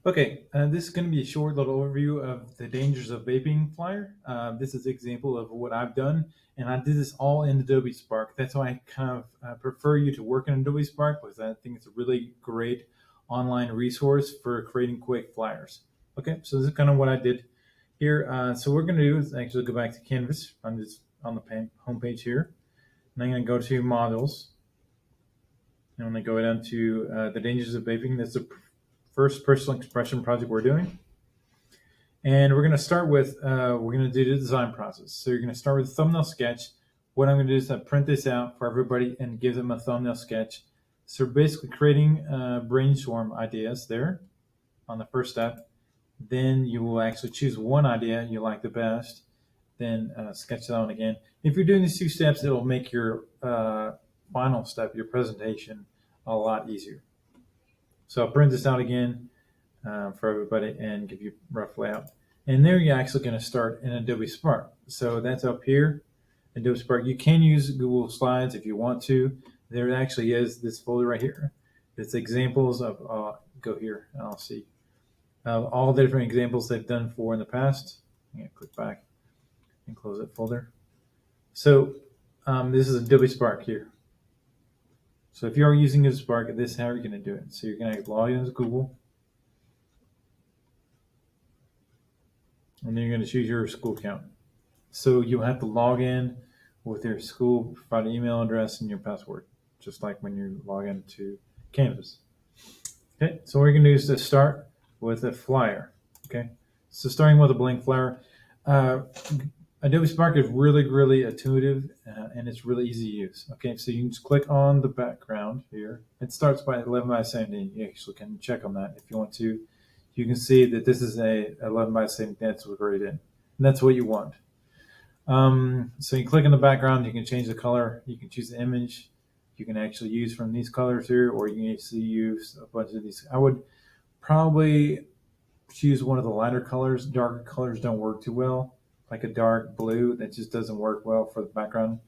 Okay, this is going to be a short little overview of the dangers of vaping flyer. This is an example of what I've done, and I did this all in Adobe Spark. That's why I kind of prefer you to work in Adobe Spark because I think it's a really great online resource for creating quick flyers. Okay, so this is kind of what I did here. So what we're going to do is actually go back to Canvas. I'm just on the home page here, and I'm going to go to Modules. And I'm going to go down to the dangers of vaping. That's the first personal expression project we're doing. And we're going to start with, we're going to do the design process. So you're going to start with a thumbnail sketch. What I'm going to do is print this out for everybody and give them a thumbnail sketch. So basically creating brainstorm ideas there on the first step. Then you will actually choose one idea you like the best, then sketch that on again. If you're doing these two steps, it'll make your final step, your presentation, a lot easier. So I'll print this out again for everybody and give you a rough layout. And there you're actually going to start in Adobe Spark. So that's up here, Adobe Spark. You can use Google Slides if you want to. There actually is this folder right here. It's examples of, go here and I'll see all the different examples they've done for in the past. I'm going to click back and close that folder. So this is Adobe Spark here. So if you are using Adobe Spark, this is how you're going to do it. So you're going to log into Google. And then you're going to choose your school account. So you'll have to log in with your school, provide an email address and your password, just like when you log into Canvas. Okay, so what you're going to do is to start with a flyer. Okay, so starting with a blank flyer. Adobe Spark is really, really intuitive and it's really easy to use. Okay, so you can just click on the background here. It starts by 11 by 17. You actually can check on that if you want to. You can see that this is a 11 by 17 that's right in. And that's what you want. So you click on the background, you can change the color, you can choose the image, you can actually use from these colors here, or you can actually use a bunch of these. I would probably choose one of the lighter colors. Darker colors don't work too well, like a dark blue, that just doesn't work well for the background.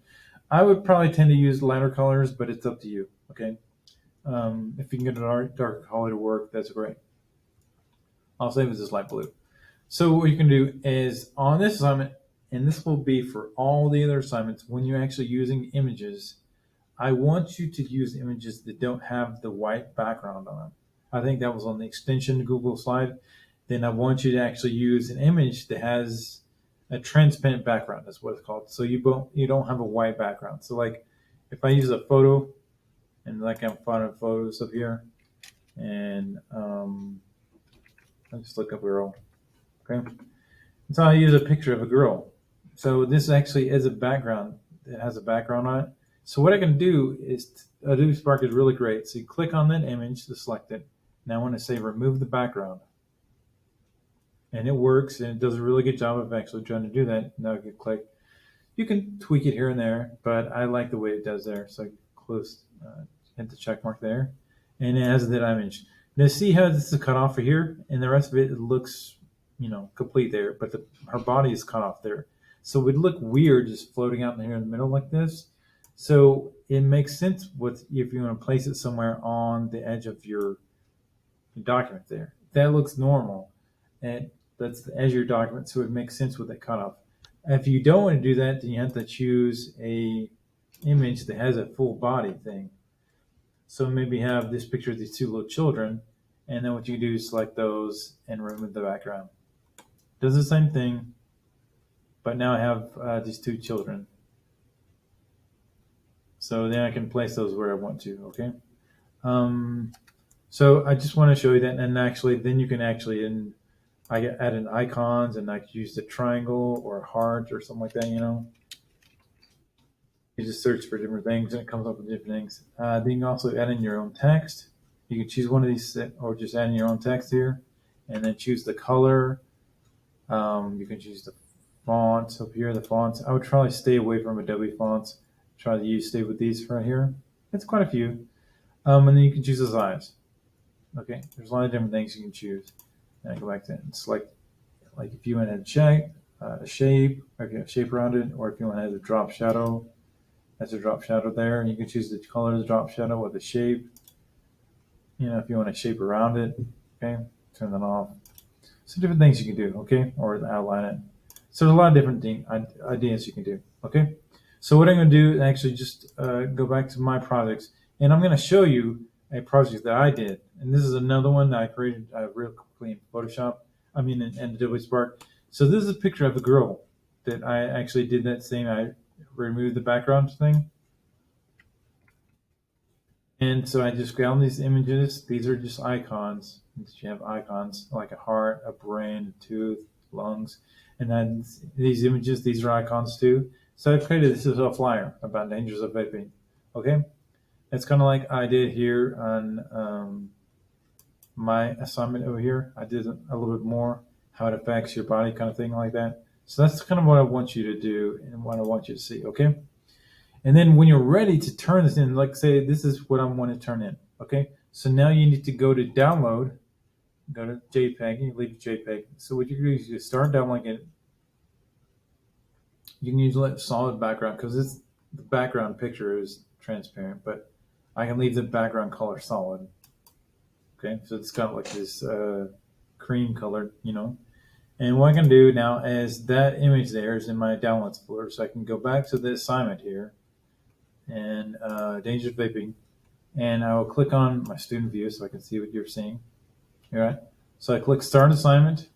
I would probably tend to use lighter colors, but it's up to you, okay? If you can get a darker color to work, that's great. I'll save it as light blue. So what you can do is on this assignment, and this will be for all the other assignments, when you're actually using images, I want you to use images that don't have the white background on them. I think that was on the extension Google slide. Then I want you to actually use an image that has a transparent background. That's what it's called. So you don't have a white background. So like if I use a photo, and like I'm finding photos up here, and I'll just look up girl. Okay. So I use a picture of a girl. So this actually is a background. It has a background on it. So what I can do is, Adobe Spark is really great. So you click on that image to select it. Now I want to say remove the background. And it works, and it does a really good job of actually trying to do that. Now I can click. You can tweak it here and there, but I like the way it does there. So I close, hit the check mark there. And it has that image. Now see how this is cut off for here, and the rest of it looks, complete there, but her body is cut off there. So it would look weird just floating out in here in the middle like this. So it makes sense if you want to place it somewhere on the edge of your document there. That looks normal, and that's the edge of your document, so it makes sense with that cutoff. If you don't want to do that, then you have to choose a image that has a full body thing. So maybe have this picture of these two little children, and then what you do is select those and remove the background. Does the same thing, but now I have these two children. So then I can place those where I want to, okay? So I just want to show you that, and actually then you can actually add in icons, and I could use the triangle or a heart or something like that, You just search for different things and it comes up with different things. Then you can also add in your own text. You can choose one of these, or just add in your own text here, and then choose the color. You can choose the fonts up here, the fonts. I would probably stay away from Adobe fonts. Try to stay with these right here. It's quite a few. And then you can choose the size. Okay, there's a lot of different things you can choose. And I go back to it and select, like if you want to add a shape, or if you have shape around it, or if you want to add a drop shadow, that's a drop shadow there. And you can choose the color of the drop shadow or the shape, if you want to shape around it. Okay, turn that off. So different things you can do, okay, or outline it. So there's a lot of different ideas you can do, okay. So what I'm going to do is actually just go back to my projects, and I'm going to show you a project that I did. And this is another one that I created real quickly in Photoshop. I mean, in Adobe Spark. So this is a picture of a girl that I actually did that same. I removed the background thing. And so I just found these images. These are just icons. You have icons like a heart, a brain, a tooth, lungs. And then these images, these are icons too. So I created this as a flyer about dangers of vaping. Okay? It's kind of like I did here on my assignment over here. I did a little bit more, how it affects your body kind of thing like that. So that's kind of what I want you to do and what I want you to see. Okay? And then when you're ready to turn this in, like say this is what I want to turn in. Okay, so now you need to go to download, go to JPEG, you leave JPEG. So what you do is you start downloading it. You can use solid background because the background picture is transparent, but I can leave the background color solid. Okay, so it's kind of like this cream colored, you know. And what I can do now is that image there is in my downloads folder, so I can go back to the assignment here and dangerous vaping, and I will click on my student view so I can see what you're seeing. All right, so I click start assignment.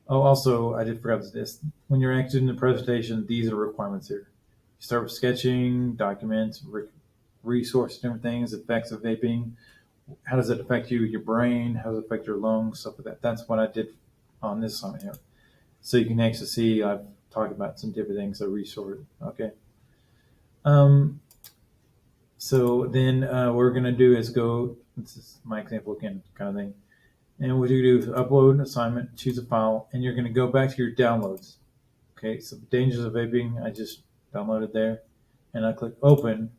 Oh, also I did forget this. When you're actually in the presentation, these are requirements here. You start with sketching, documents, resource different things, effects of vaping. How does it affect you, your brain? How does it affect your lungs? Stuff like that. That's what I did on this assignment here. So you can actually see I've talked about some different things that resorted. Okay. So then what we're going to do is go, this is my example again, kind of thing. And what you do is upload an assignment, choose a file, and you're going to go back to your downloads. Okay, so dangers of vaping, I just downloaded there. And I click open.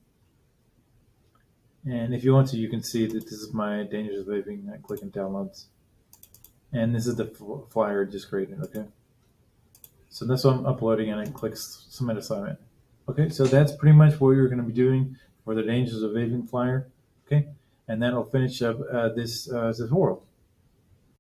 And if you want to, you can see that this is my dangers of vaping. I click on downloads. And this is the flyer I just created, okay? So that's what I'm uploading, and I click submit assignment. Okay, so that's pretty much what you're going to be doing for the dangers of vaping flyer. Okay, and that'll finish up this tutorial.